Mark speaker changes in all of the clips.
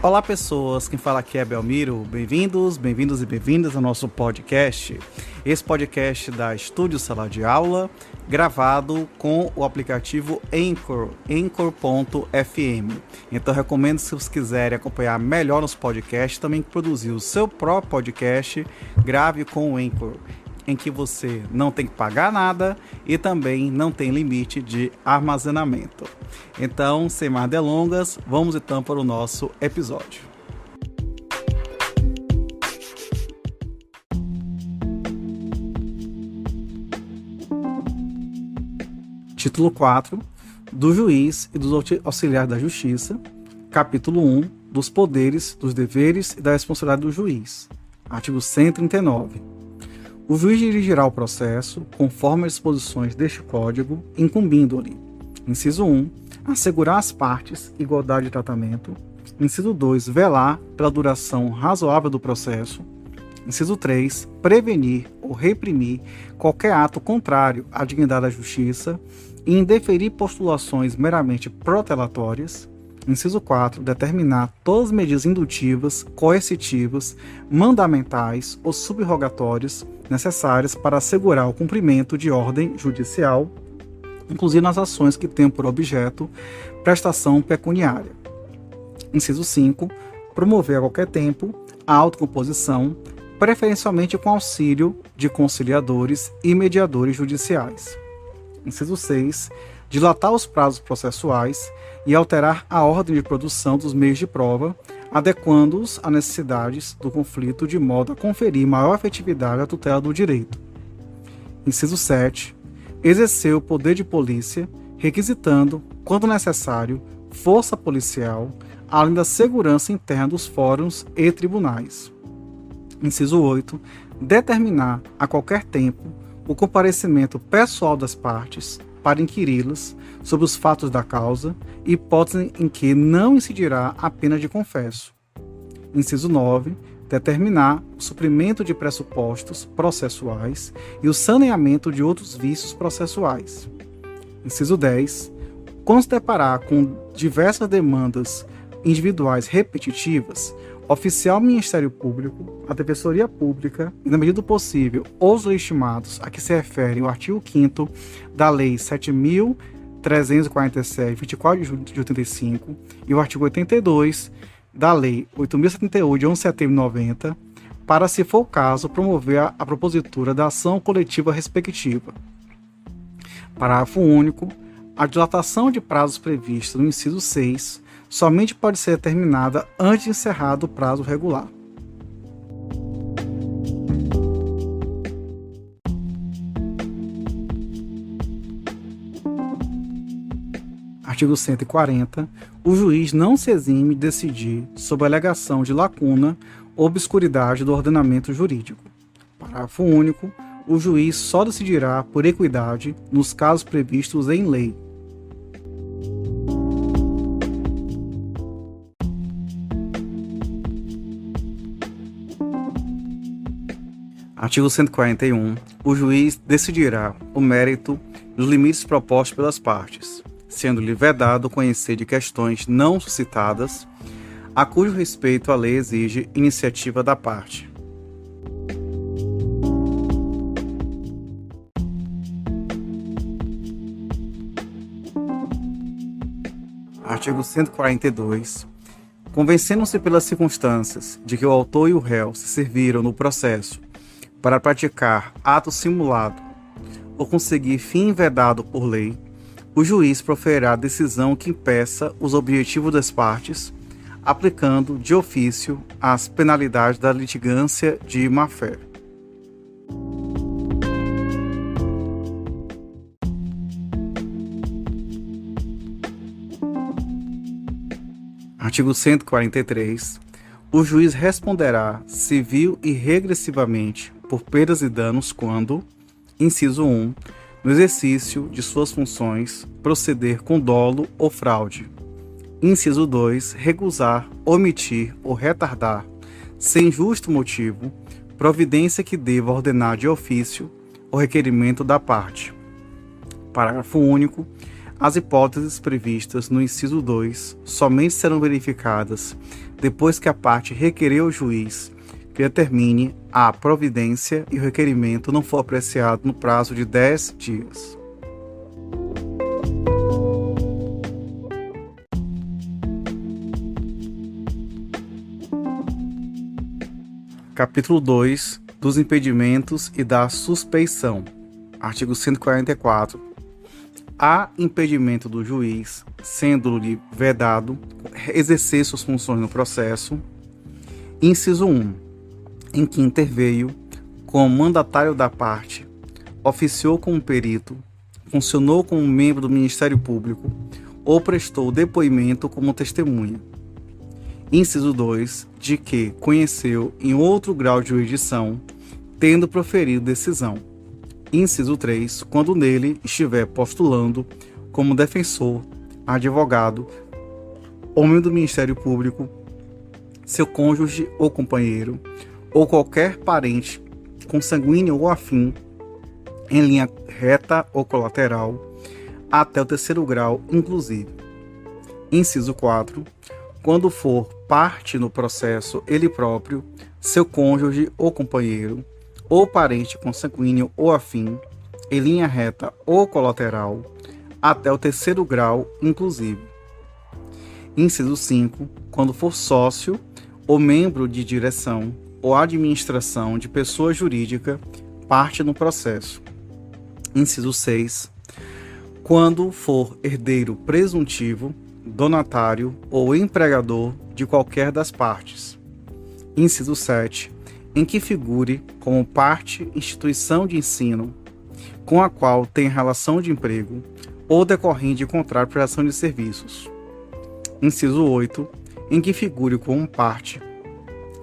Speaker 1: Olá pessoas, quem fala aqui é Belmiro, bem-vindos e bem-vindas ao nosso podcast. Esse podcast da Estúdio Sala de Aula, gravado com o aplicativo Anchor, Anchor.fm. Então recomendo, se vocês quiserem acompanhar melhor nos podcasts, também produzir o seu próprio podcast, grave com o Anchor, em que você não tem que pagar nada e também não tem limite de armazenamento. Então, sem mais delongas, vamos então para o nosso episódio. Título 4, do juiz e dos auxiliares da justiça. Capítulo 1, dos poderes, dos deveres e da responsabilidade do juiz. Artigo 139. O juiz dirigirá o processo conforme as disposições deste Código, incumbindo-lhe: inciso 1, assegurar às partes igualdade de tratamento. Inciso 2, velar pela duração razoável do processo. Inciso 3, prevenir ou reprimir qualquer ato contrário à dignidade da justiça e indeferir postulações meramente protelatórias. Inciso 4, determinar todas as medidas indutivas, coercitivas, mandamentais ou subrogatórias necessárias para assegurar o cumprimento de ordem judicial, inclusive nas ações que tenham por objeto prestação pecuniária. Inciso 5, promover a qualquer tempo a autocomposição, preferencialmente com auxílio de conciliadores e mediadores judiciais. Inciso 6, dilatar os prazos processuais e alterar a ordem de produção dos meios de prova, adequando-os às necessidades do conflito de modo a conferir maior efetividade à tutela do direito. Inciso 7, exercer o poder de polícia, requisitando, quando necessário, força policial, além da segurança interna dos fóruns e tribunais. Inciso 8, determinar a qualquer tempo o comparecimento pessoal das partes para inquiri-las sobre os fatos da causa, hipótese em que não incidirá a pena de confesso. Inciso 9, determinar o suprimento de pressupostos processuais e o saneamento de outros vícios processuais. Inciso 10, quando se deparar com diversas demandas individuais repetitivas, oficial Ministério Público, a Defensoria Pública e, na medida do possível, os legitimados a que se refere o artigo 5º da Lei 7.347, 24 de julho de 85, e o artigo 82 da Lei 8.078, de 11 de setembro de 90, para, se for o caso, promover a propositura da ação coletiva respectiva. Parágrafo único. A dilatação de prazos previstos no inciso 6 somente pode ser determinada antes de encerrado o prazo regular. Artigo 140. O juiz não se exime de decidir sobre a alegação de lacuna ou obscuridade do ordenamento jurídico. Parágrafo único. O juiz só decidirá por equidade nos casos previstos em lei. Artigo 141. O juiz decidirá o mérito dos limites propostos pelas partes, sendo-lhe vedado conhecer de questões não suscitadas, a cujo respeito a lei exige iniciativa da parte. Artigo 142. Convencendo-se pelas circunstâncias de que o autor e o réu se serviram no processo para praticar ato simulado ou conseguir fim vedado por lei, o juiz proferirá decisão que impeça os objetivos das partes, aplicando de ofício as penalidades da litigância de má-fé. Artigo 143. O juiz responderá civil e regressivamente por perdas e danos quando, inciso 1, no exercício de suas funções, proceder com dolo ou fraude. Inciso 2, recusar, omitir ou retardar, sem justo motivo, providência que deva ordenar de ofício o requerimento da parte. Parágrafo único. As hipóteses previstas no inciso 2 somente serão verificadas depois que a parte requerer ao juiz que determine a providência e o requerimento não for apreciado no prazo de 10 dias. Capítulo 2 dos impedimentos e da suspeição. Artigo 144. Há impedimento do juiz, sendo-lhe vedado exercer suas funções no processo. Inciso 1. Em que interveio como mandatário da parte, oficiou como perito, funcionou como membro do Ministério Público ou prestou depoimento como testemunha. Inciso 2. De que conheceu em outro grau de jurisdição, tendo proferido decisão. Inciso 3. Quando nele estiver postulando como defensor, advogado ou membro do Ministério Público, seu cônjuge ou companheiro, ou qualquer parente consanguíneo ou afim, em linha reta ou colateral, até o terceiro grau, inclusive. Inciso 4. Quando for parte no processo ele próprio, seu cônjuge ou companheiro, ou parente consanguíneo ou afim, em linha reta ou colateral, até o terceiro grau, inclusive. Inciso 5. Quando for sócio ou membro de direção ou administração de pessoa jurídica, parte no processo. Inciso 6. Quando for herdeiro presuntivo, donatário ou empregador de qualquer das partes. Inciso 7. Em que figure como parte instituição de ensino com a qual tem relação de emprego ou decorrente de contrato de prestação de serviços. Inciso 8. Em que figure como parte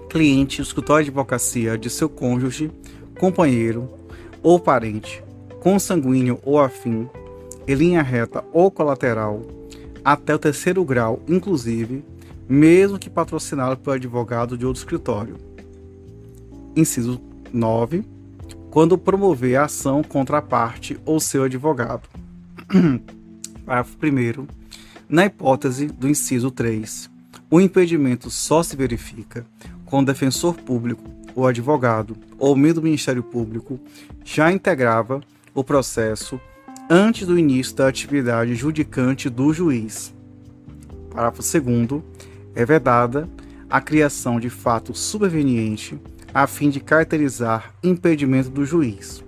Speaker 1: cliente do escritório de advocacia de seu cônjuge, companheiro ou parente, consanguíneo ou afim, em linha reta ou colateral, até o terceiro grau, inclusive, mesmo que patrocinado pelo advogado de outro escritório. Inciso 9. Quando promover a ação contra a parte ou seu advogado. Parágrafo 1º. Na hipótese do inciso 3, o impedimento só se verifica quando o defensor público, ou advogado, ou membro do Ministério Público já integrava o processo antes do início da atividade judicante do juiz. Parágrafo 2º. É vedada a criação de fato superveniente a fim de caracterizar impedimento do juiz.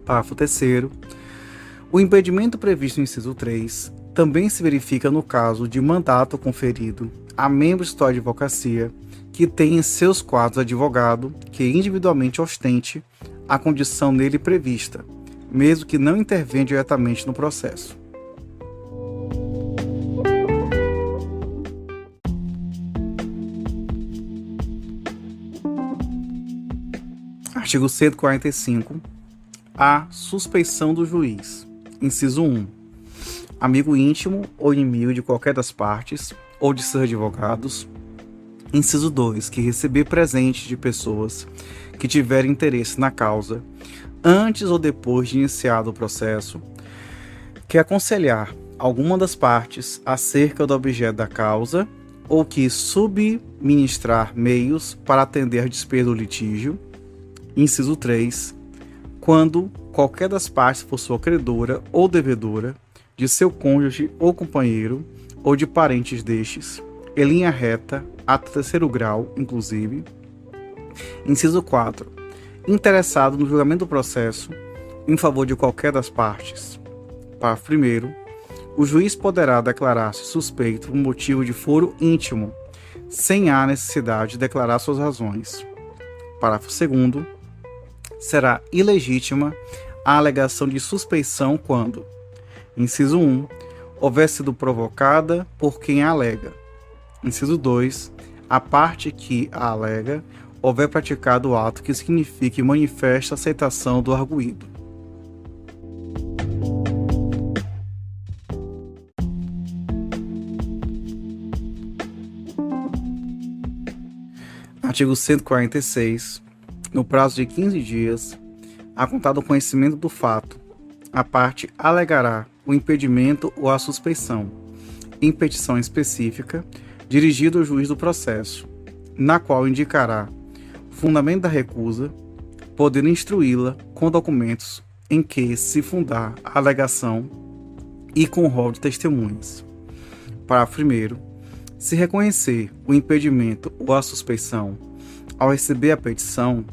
Speaker 1: Parágrafo 3º. O impedimento previsto no inciso 3 também se verifica no caso de mandato conferido a membro de advocacia que tem em seus quadros advogado que individualmente ostente a condição nele prevista, mesmo que não intervenha diretamente no processo. Artigo 145. A suspeição do juiz. Inciso 1. Amigo íntimo ou inimigo de qualquer das partes ou de seus advogados. Inciso 2. Que receber presente de pessoas que tiverem interesse na causa, antes ou depois de iniciado o processo. Que aconselhar alguma das partes acerca do objeto da causa, ou que subministrar meios para atender a despesa do litígio. Inciso 3. Quando qualquer das partes for sua credora ou devedora, de seu cônjuge ou companheiro, ou de parentes destes, em linha reta, até terceiro grau, inclusive. Inciso 4. Interessado no julgamento do processo, em favor de qualquer das partes. Parágrafo 1º. O juiz poderá declarar-se suspeito por motivo de foro íntimo, sem a necessidade de declarar suas razões. Parágrafo 2º. Será ilegítima a alegação de suspeição quando: inciso 1. Houver sido provocada por quem a alega. Inciso 2. A parte que a alega houver praticado o ato que signifique manifesta aceitação do arguido. Artigo 146. No prazo de 15 dias, a contar do conhecimento do fato, a parte alegará o impedimento ou a suspeição, em petição específica, dirigida ao juiz do processo, na qual indicará o fundamento da recusa, podendo instruí-la com documentos em que se fundar a alegação e com rol de testemunhas. Parágrafo 1º. Se reconhecer o impedimento ou a suspeição, ao receber a petição,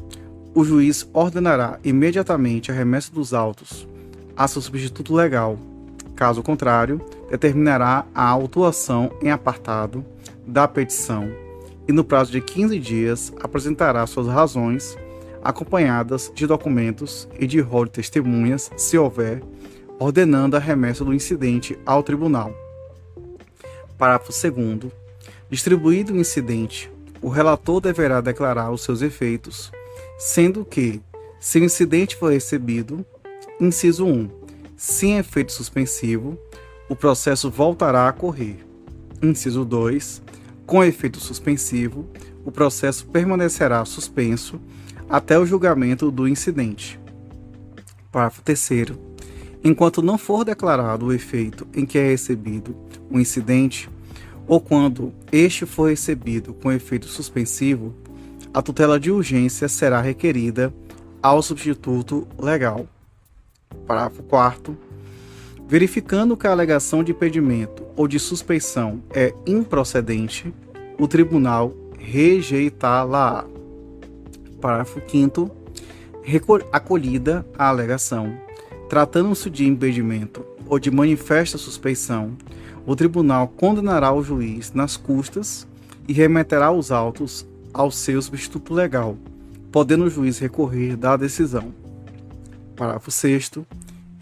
Speaker 1: o juiz ordenará imediatamente a remessa dos autos a seu substituto legal. Caso contrário, determinará a autuação em apartado da petição e, no prazo de 15 dias, apresentará suas razões, acompanhadas de documentos e de rol de testemunhas, se houver, ordenando a remessa do incidente ao tribunal. Parágrafo 2º. Distribuído o incidente, o relator deverá declarar os seus efeitos, sendo que, se o incidente for recebido, inciso 1, sem efeito suspensivo, o processo voltará a correr. Inciso 2, com efeito suspensivo, o processo permanecerá suspenso até o julgamento do incidente. Parágrafo 3º. Enquanto não for declarado o efeito em que é recebido o incidente, ou quando este for recebido com efeito suspensivo, a tutela de urgência será requerida ao substituto legal. Parágrafo 4º. Verificando que a alegação de impedimento ou de suspeição é improcedente, o tribunal rejeitá-la. Parágrafo 5º. Acolhida a alegação, tratando-se de impedimento ou de manifesta suspeição, o tribunal condenará o juiz nas custas e remeterá os autos ao seu substituto legal, podendo o juiz recorrer da decisão. Parágrafo 6º.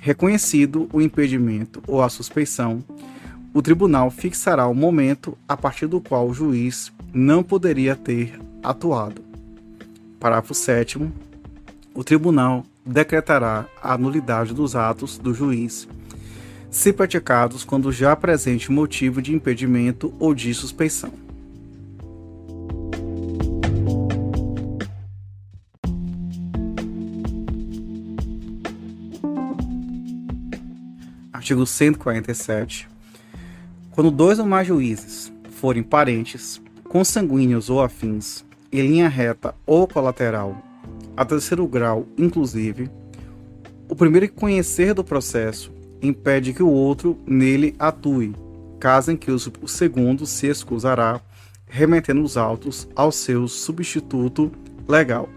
Speaker 1: Reconhecido o impedimento ou a suspeição, o tribunal fixará o momento a partir do qual o juiz não poderia ter atuado. Parágrafo 7º. O tribunal decretará a nulidade dos atos do juiz, se praticados quando já presente motivo de impedimento ou de suspeição. Artigo 147. Quando 2 ou mais juízes forem parentes, consanguíneos ou afins, em linha reta ou colateral, a terceiro grau inclusive, o primeiro que conhecer do processo impede que o outro nele atue, caso em que o segundo se excusará, remetendo os autos ao seu substituto legal.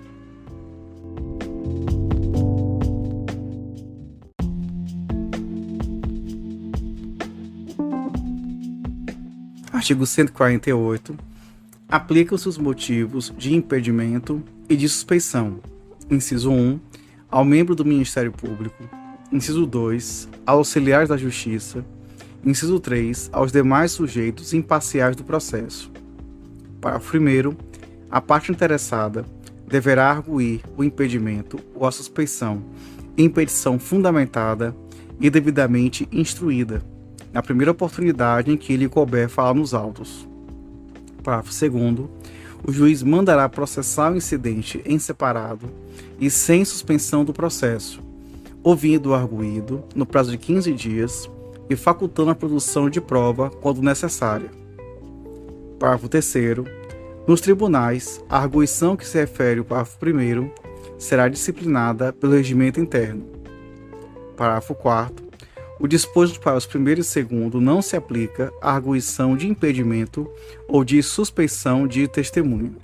Speaker 1: Artigo 148. Aplicam-se os motivos de impedimento e de suspeição. Inciso 1. Ao membro do Ministério Público. Inciso 2. Aos auxiliares da Justiça. Inciso 3. Aos demais sujeitos imparciais do processo. Parágrafo 1º. A parte interessada deverá arguir o impedimento ou a suspeição em petição fundamentada e devidamente instruída, na primeira oportunidade em que lhe couber falar nos autos. Parágrafo 2º. O juiz mandará processar o incidente em separado e sem suspensão do processo, ouvindo o arguido no prazo de 15 dias e facultando a produção de prova quando necessária. Parágrafo 3º. Nos tribunais, a arguição que se refere ao parágrafo 1º será disciplinada pelo regimento interno. Parágrafo 4º. O disposto para os 1º e 2º não se aplica à arguição de impedimento ou de suspeição de testemunho.